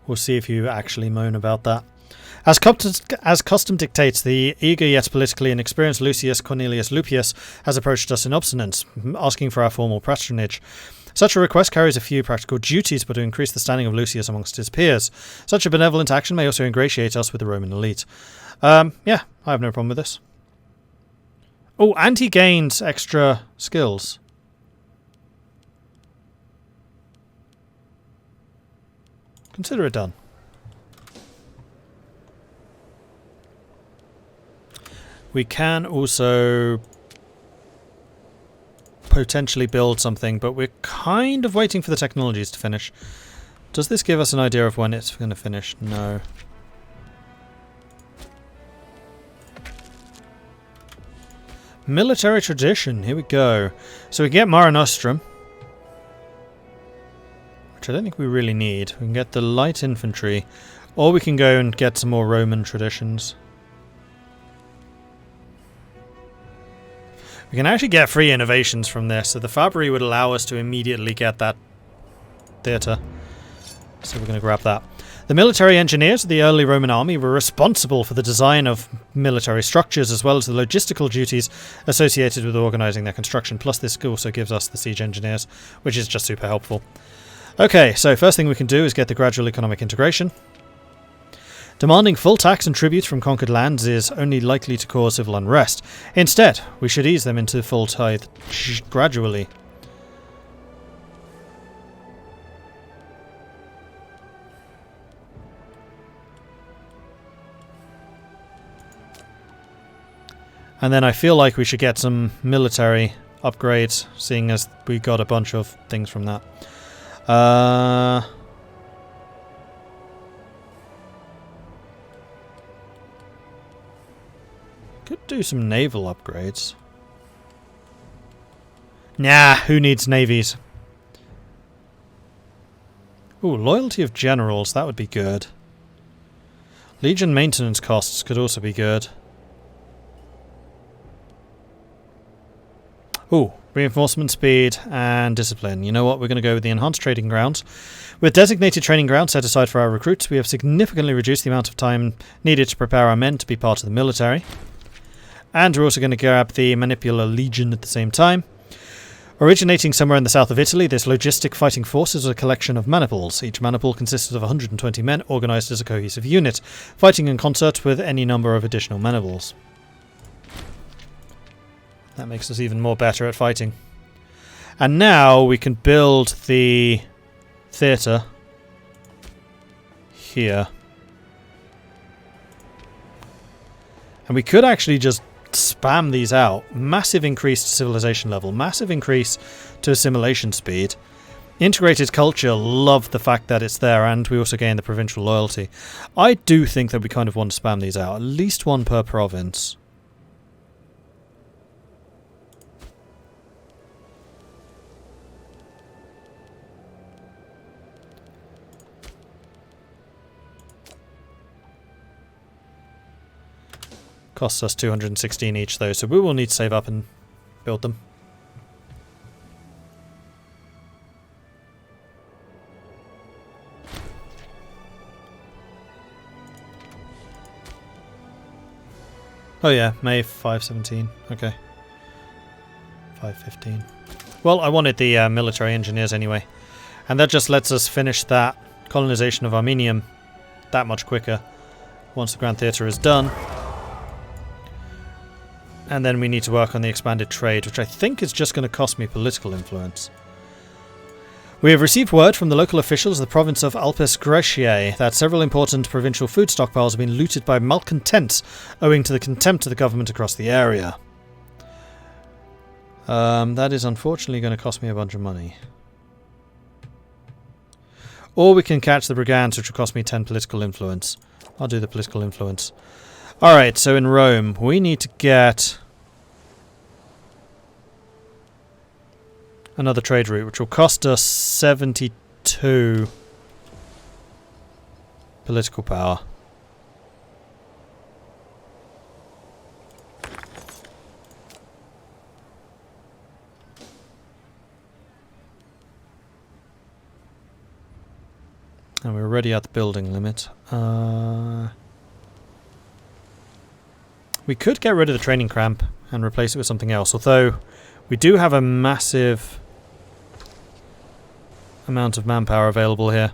We'll see if you actually moan about that. As custom dictates, the eager yet politically inexperienced Lucius Cornelius Lupius has approached us in obstinance, asking for our formal patronage. Such a request carries a few practical duties, but to increase the standing of Lucius amongst his peers. Such a benevolent action may also ingratiate us with the Roman elite. Yeah, I have no problem with this. Oh, and he gains extra skills. Consider it done. We can also potentially build something, but we're kind of waiting for the technologies to finish. Does this give us an idea of when it's going to finish? No. Military tradition. Here we go. So we get Mare Nostrum, which I don't think we really need. We can get the light infantry, or we can go and get some more Roman traditions. We can actually get free innovations from this, so the Fabry would allow us to immediately get that theatre. So we're going to grab that. The military engineers of the early Roman army were responsible for the design of military structures as well as the logistical duties associated with organising their construction. Plus this also gives us the siege engineers, which is just super helpful. Okay, so first thing we can do is get the gradual economic integration. Demanding full tax and tribute from conquered lands is only likely to cause civil unrest. Instead, we should ease them into full tithe gradually. And then I feel like we should get some military upgrades, seeing as we got a bunch of things from that. Could do some naval upgrades. Nah, who needs navies? Ooh, loyalty of generals, that would be good. Legion maintenance costs could also be good. Ooh, reinforcement speed and discipline. You know what, we're going to go with the enhanced trading grounds. With designated training grounds set aside for our recruits, we have significantly reduced the amount of time needed to prepare our men to be part of the military. And we're also going to grab the Manipular Legion at the same time. Originating somewhere in the south of Italy, this logistic fighting force is a collection of maniples. Each manipul consisted of 120 men organised as a cohesive unit, fighting in concert with any number of additional maniples. That makes us even more better at fighting. And now we can build the theatre here. And we could actually just spam these out. Massive increase to civilization level, massive increase to assimilation speed. Integrated culture, love the fact that it's there, and we also gain the provincial loyalty. I do think that we kind of want to spam these out, at least one per province. Costs us 216 each though, so we will need to save up and build them. Oh yeah, May 517. Okay. 515. Well, I wanted the military engineers anyway. And that just lets us finish that colonization of Armenium that much quicker once the Grand Theatre is done. And then we need to work on the expanded trade, which I think is just going to cost me political influence. We have received word from the local officials of the province of Alpes Gratiae that several important provincial food stockpiles have been looted by malcontents owing to the contempt of the government across the area. That is unfortunately going to cost me a bunch of money. Or we can catch the brigands, which will cost me 10 political influence. I'll do the political influence. Alright, so in Rome, we need to get another trade route, which will cost us 72 political power. And we're already at the building limit. We could get rid of the training cramp and replace it with something else, although we do have a massive amount of manpower available here.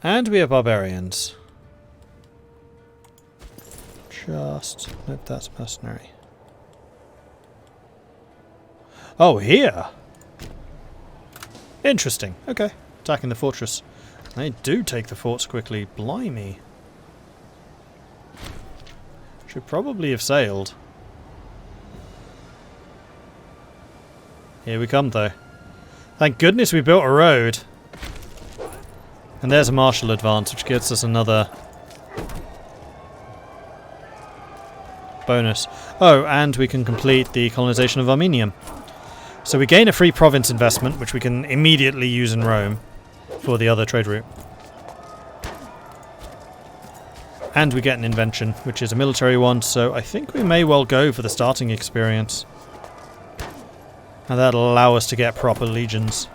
And we have barbarians. Nope, that's mercenary. Oh, here! Interesting. Okay. Attacking the fortress. They do take the forts quickly. Blimey. Should probably have sailed. Here we come, though. Thank goodness we built a road. And there's a martial advance, which gives us another bonus. Oh, and we can complete the colonization of Armenium. So we gain a free province investment, which we can immediately use in Rome for the other trade route. And we get an invention, which is a military one, so I think we may well go for the starting experience. And that'll allow us to get proper legions.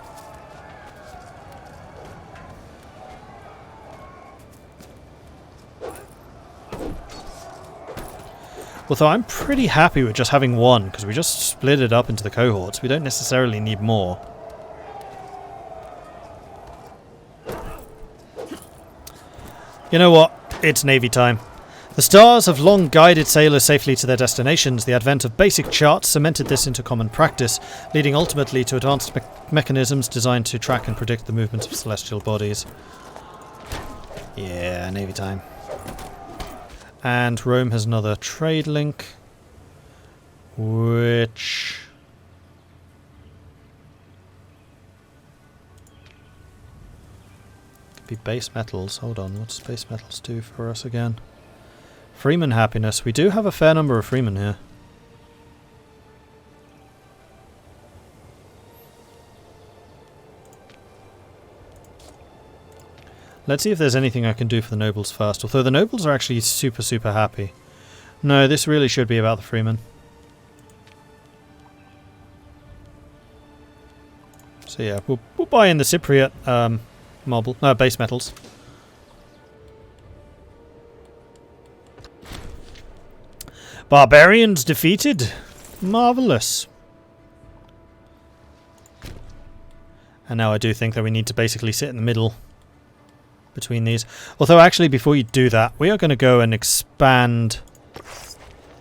Although I'm pretty happy with just having one, because we just split it up into the cohorts. We don't necessarily need more. You know what? It's Navy time. The stars have long guided sailors safely to their destinations. The advent of basic charts cemented this into common practice, leading ultimately to advanced mechanisms designed to track and predict the movement of celestial bodies. Yeah, Navy time. And Rome has another trade link, which could be base metals. Hold on, what's base metals do for us again? Freeman happiness. We do have a fair number of freemen here. Let's see if there's anything I can do for the nobles first, although the nobles are actually super happy. No, this really should be about the freemen. So yeah, we'll buy in the Cypriot base metals. Barbarians defeated. Marvellous. And now I do think that we need to basically sit in the middle between these. Although actually before you do that, we are going to go and expand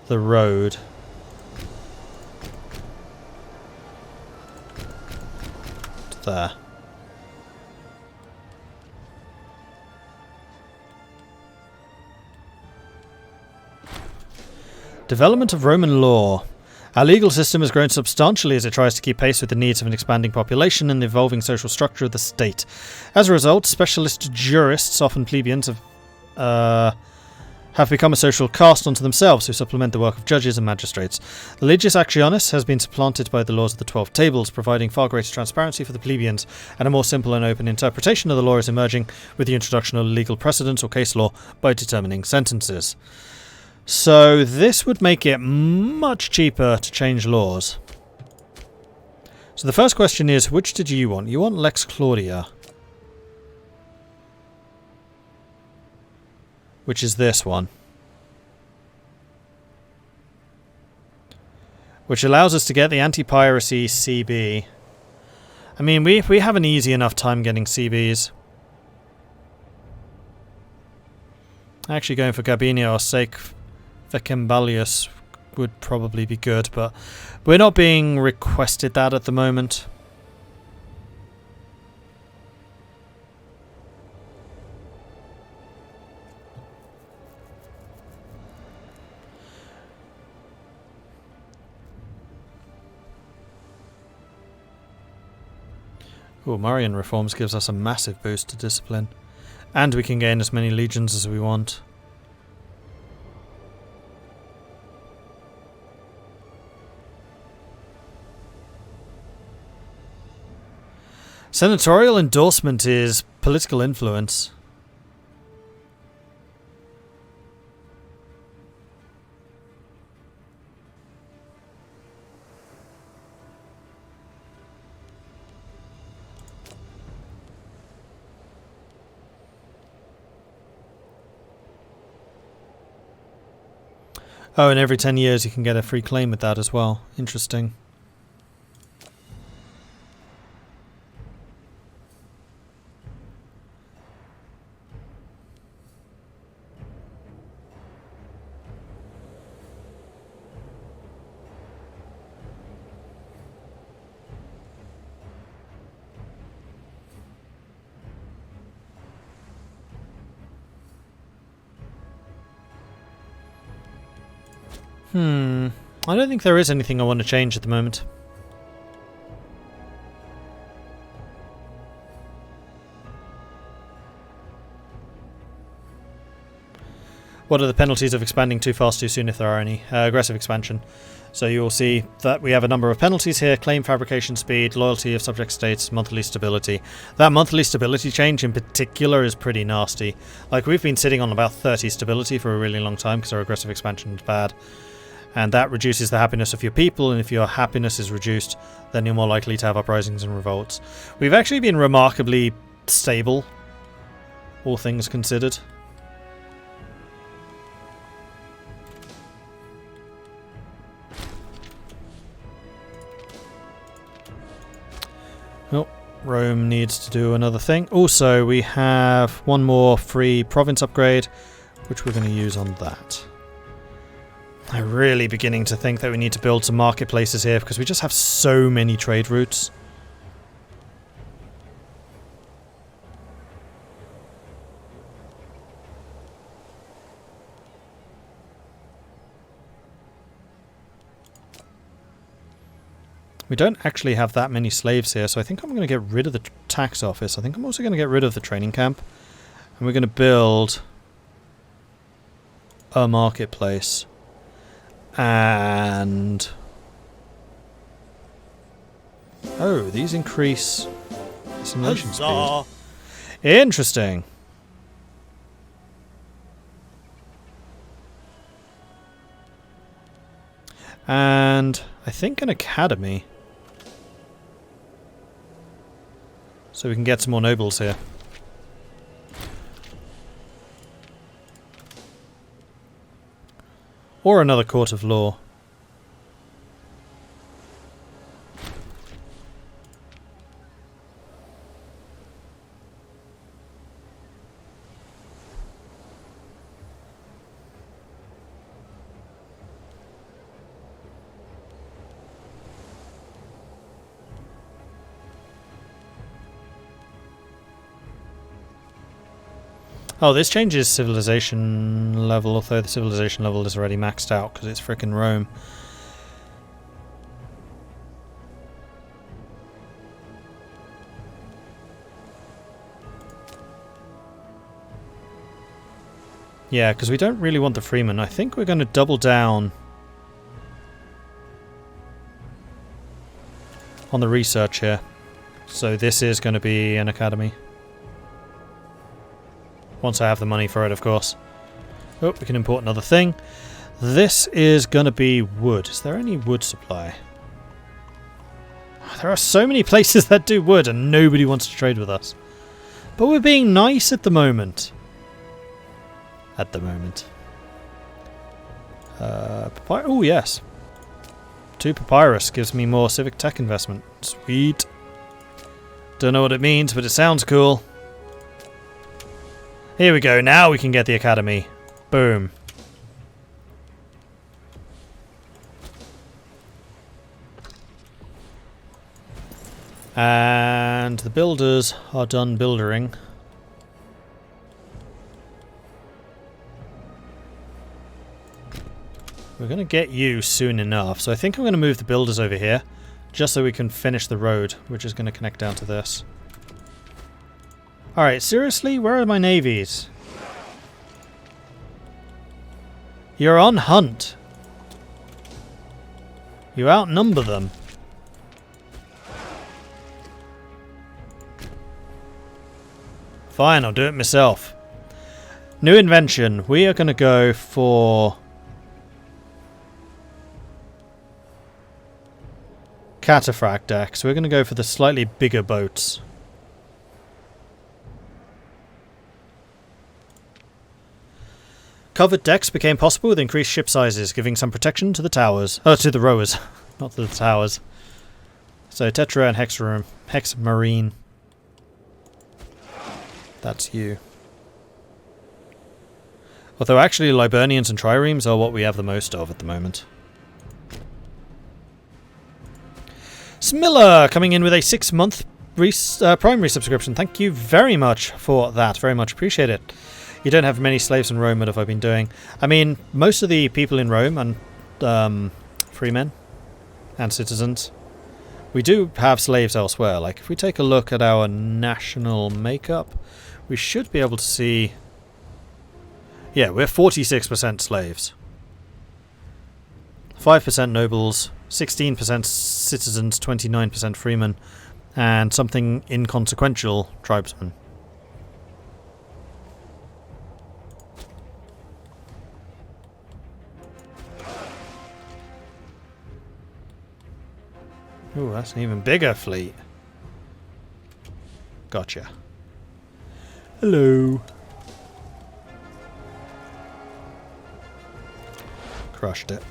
the road. To there. Development of Roman law. Our legal system has grown substantially as it tries to keep pace with the needs of an expanding population and the evolving social structure of the state. As a result, specialist jurists, often plebeians, have become a social caste unto themselves who supplement the work of judges and magistrates. The Legis Actionis has been supplanted by the laws of the 12 Tables, providing far greater transparency for the plebeians, and a more simple and open interpretation of the law is emerging with the introduction of legal precedents or case law by determining sentences. So this would make it much cheaper to change laws. So the first question is, which did you want? You want Lex Claudia. Which is this one. Which allows us to get the anti-piracy CB. I mean, we have an easy enough time getting CBs. Actually going for Gabinia or sake Vecembalius would probably be good, but we're not being requested that at the moment. Oh, Marian reforms gives us a massive boost to discipline, and we can gain as many legions as we want. Senatorial endorsement is political influence. Oh, and every 10 years you can get a free claim with that as well. Interesting. I don't think there is anything I want to change at the moment. What are the penalties of expanding too fast too soon, if there are any? Aggressive expansion. So you will see that we have a number of penalties here: claim fabrication speed, loyalty of subject states, monthly stability. That monthly stability change in particular is pretty nasty. Like, we've been sitting on about 30 stability for a really long time because our aggressive expansion is bad. And that reduces the happiness of your people, and if your happiness is reduced, then you're more likely to have uprisings and revolts. We've actually been remarkably stable, all things considered. Oh, Rome needs to do another thing. Also, we have one more free province upgrade, which we're going to use on that. I'm really beginning to think that we need to build some marketplaces here because we just have so many trade routes. We don't actually have that many slaves here, so I think I'm going to get rid of the tax office. I think I'm also going to get rid of the training camp. And we're going to build a marketplace. And oh, these increase assimilation speed. Interesting. And I think an academy, so we can get some more nobles here. Or another court of law. Oh, this changes civilization level, although the civilization level is already maxed out because it's frickin' Rome. Yeah, because we don't really want the freemen. I think we're going to double down on the research here. So this is going to be an academy. Once I have the money for it, of course. Oh, we can import another thing. This is going to be wood. Is there any wood supply? There are so many places that do wood and nobody wants to trade with us. But we're being nice at the moment. Oh, yes. 2 papyrus gives me more civic tech investment. Sweet. Don't know what it means, but it sounds cool. Here we go, now we can get the academy. Boom. And the builders are done buildering. We're going to get you soon enough, so I think I'm going to move the builders over here, just so we can finish the road, which is going to connect down to this. Alright, seriously? Where are my navies? You're on hunt. You outnumber them. Fine, I'll do it myself. New invention. We are going to go for cataphract decks. We're going to go for the slightly bigger boats. covered decks became possible with increased ship sizes, giving some protection to the towers. Oh, to the rowers, not to the towers. So Tetra and Hex Marine. That's you. Although actually Liburnians and Triremes are what we have the most of at the moment. Smilla coming in with a 6-month primary subscription. Thank you very much for that. Very much appreciate it. You don't have many slaves in Rome. What have I been doing? I mean, most of the people in Rome and freemen and citizens. We do have slaves elsewhere. Like if we take a look at our national makeup, we should be able to see. Yeah, we're 46% slaves. 5% nobles, 16% citizens, 29% freemen, and something inconsequential tribesmen. Ooh, that's an even bigger fleet. Gotcha. Hello. Crushed it.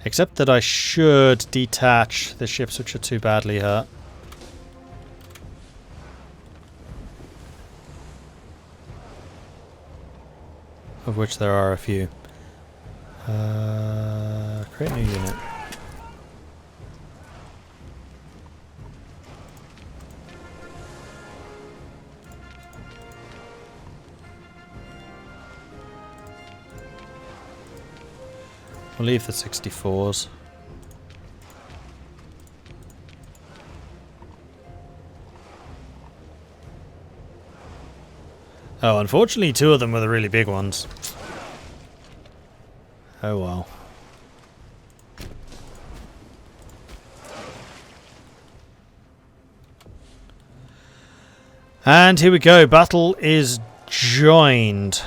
Except that I should detach the ships which are too badly hurt. Of which there are a few. Create new unit. We'll leave the 64s. Oh, unfortunately 2 of them were the really big ones. Oh well. And here we go. Battle is joined.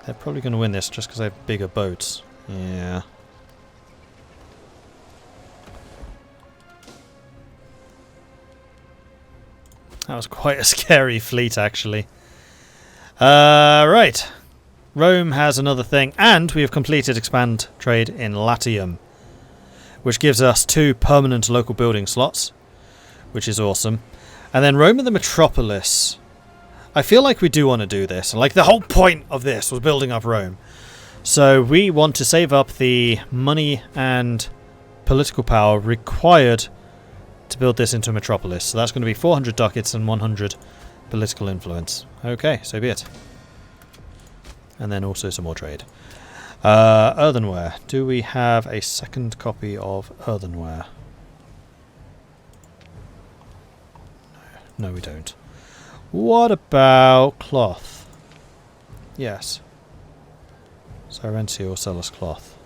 They're probably going to win this just because they have bigger boats. Yeah. That was quite a scary fleet, actually. Right. Rome has another thing. And we have completed expand trade in Latium, which gives us 2 permanent local building slots, which is awesome. And then Rome and the Metropolis. I feel like we do want to do this. Like, the whole point of this was building up Rome. So we want to save up the money and political power required to build this into a metropolis. So that's going to be 400 ducats and 100 political influence. Okay, so be it. And then also some more trade. Earthenware. Do we have a second copy of earthenware? No, we don't. What about cloth? Yes. Sirentia will sell us cloth.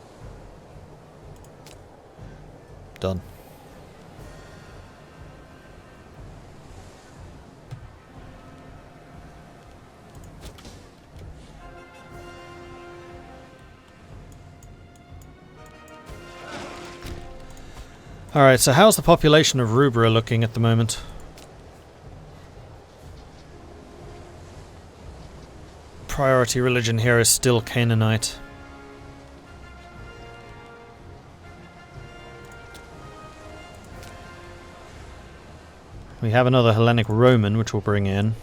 Done. Alright, so how's the population of Rubra looking at the moment? Priority religion here is still Canaanite. We have another Hellenic Roman which we'll bring in.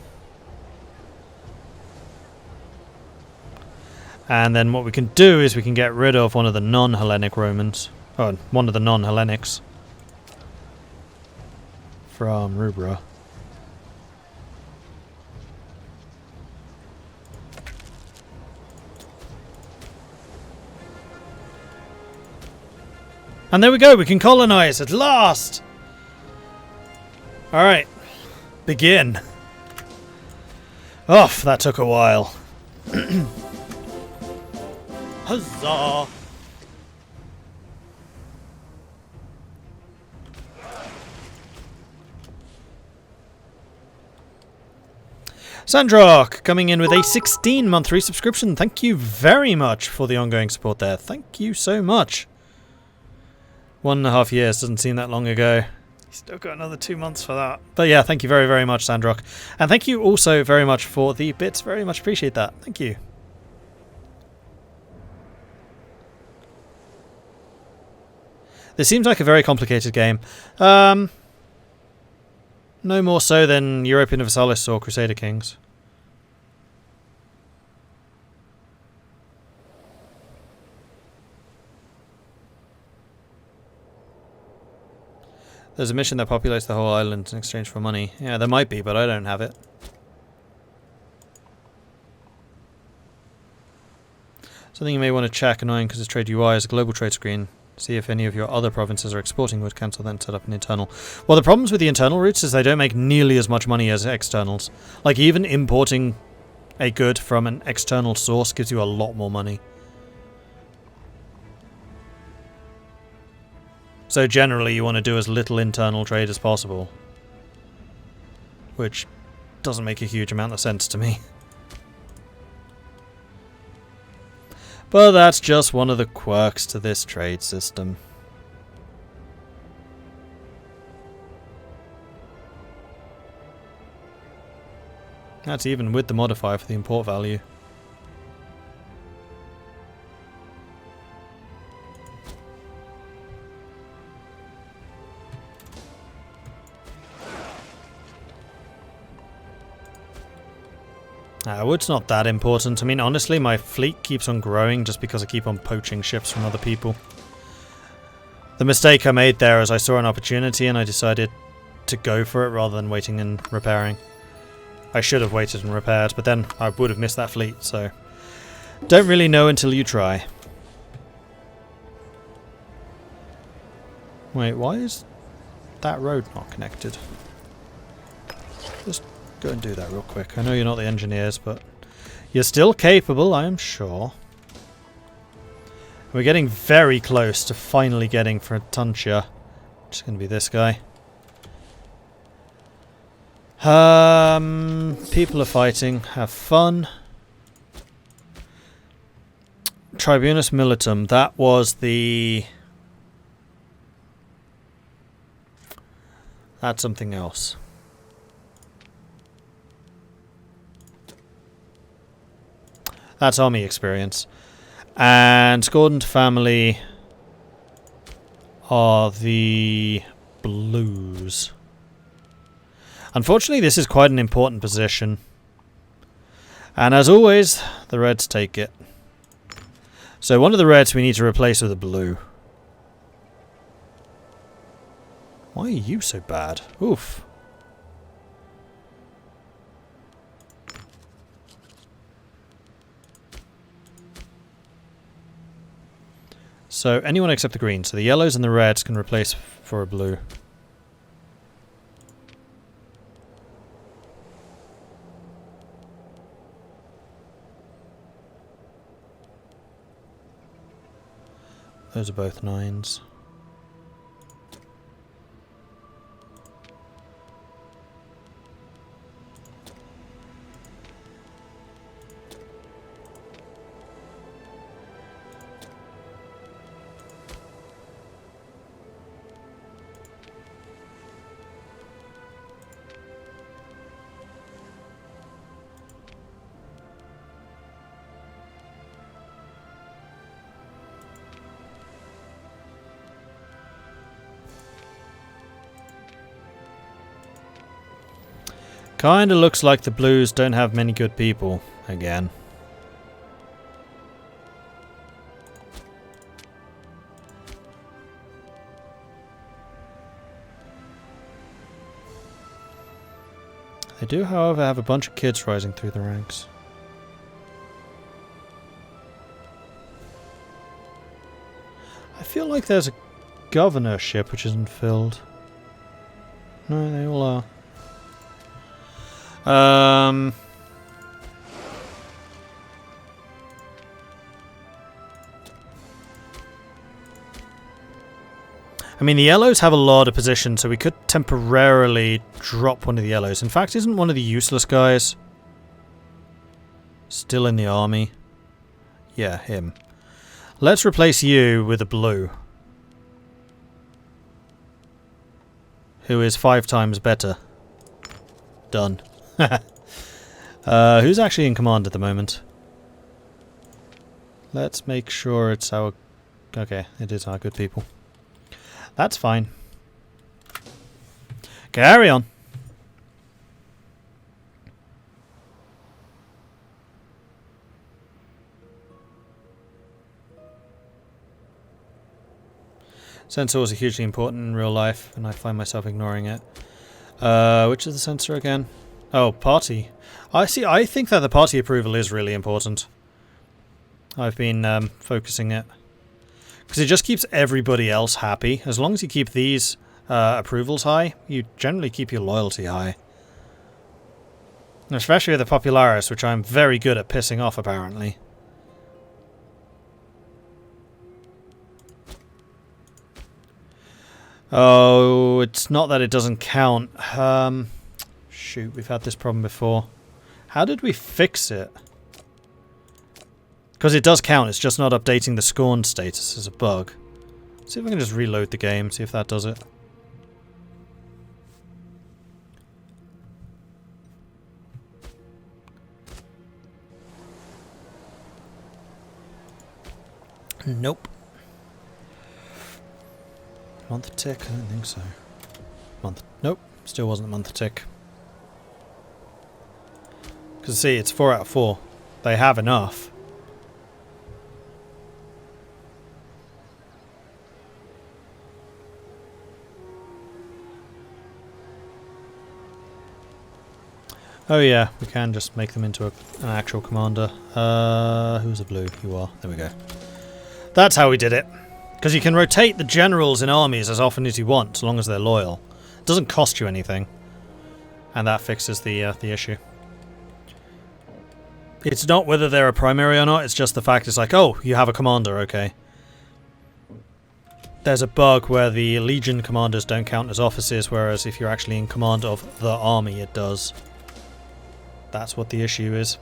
And then what we can do is we can get rid of one of the non-Hellenic Romans. Oh, one of the non-Hellenics. From Rubra. And there we go, we can colonize at last! Alright, begin. Oh, that took a while. Huzzah! Sandrock coming in with a 16-month resubscription. Thank you very much for the ongoing support there. Thank you so much. 1.5 years doesn't seem that long ago. Still got another 2 months for that. But yeah, thank you very, very much, Sandrock. And thank you also very much for the bits. Very much appreciate that. Thank you. This seems like a very complicated game. No more so than Europe Universalis or Crusader Kings. There's a mission that populates the whole island in exchange for money. Yeah, there might be, but I don't have it. Something you may want to check, annoying because it's trade UI is a global trade screen. See if any of your other provinces are exporting would cancel, then set up an internal. Well, the problems with the internal routes is they don't make nearly as much money as externals. Like, even importing a good from an external source gives you a lot more money. So generally you want to do as little internal trade as possible. Which doesn't make a huge amount of sense to me. But that's just one of the quirks to this trade system. That's even with the modifier for the import value. Wood's not that important. I mean, honestly, my fleet keeps on growing just because I keep on poaching ships from other people. The mistake I made there is I saw an opportunity and I decided to go for it rather than waiting and repairing. I should have waited and repaired, but then I would have missed that fleet, so... Don't really know until you try. Wait, why is that road not connected? Just go and do that real quick. I know you're not the engineers, but you're still capable, I am sure. We're getting very close to finally getting Fratantia, which is going to be this guy. People are fighting. Have fun. Tribunus Militum. That was the... That's something else. That's army experience. And Gordon family are the blues. Unfortunately, this is quite an important position. And as always, the reds take it. So one of the reds we need to replace with a blue. Why are you so bad? Oof. So anyone except the green. So the yellows and the reds can replace for a blue. Those are both 9s. Kinda looks like the blues don't have many good people, again. They do, however, have a bunch of kids rising through the ranks. I feel like there's a governorship which isn't filled. No, they all are. I mean, the yellows have a lot of positions, so we could temporarily drop one of the yellows. In fact, isn't one of the useless guys still in the army? Yeah, him. Let's replace you with a blue. who is 5 times better. Done. Who's actually in command at the moment? Let's make sure it's our... Okay, it is our good people. That's fine. Carry on. Sensors are hugely important in real life, and I find myself ignoring it. Which is the sensor again? Oh, party. I see. I think that the party approval is really important. I've been focusing it. Because it just keeps everybody else happy. As long as you keep these approvals high, you generally keep your loyalty high. And especially with the Popularis, which I'm very good at pissing off, apparently. Oh, it's not that it doesn't count. Shoot, we've had this problem before. How did we fix it? Because it does count, it's just not updating the scorned status as a bug. See if I can just reload the game, see if that does it. Nope. Month tick? I don't think so. Month. Nope. Still wasn't a month tick. Because see, it's 4 out of 4. They have enough. Oh yeah, we can just make them into an actual commander. Who's a blue? You are. There we go. That's how we did it. Because you can rotate the generals in armies as often as you want, as long as they're loyal. It doesn't cost you anything. And that fixes the issue. It's not whether they're a primary or not, it's just the fact it's like, oh, you have a commander, okay. There's a bug where the Legion commanders don't count as officers, whereas if you're actually in command of the army, it does. That's what the issue is.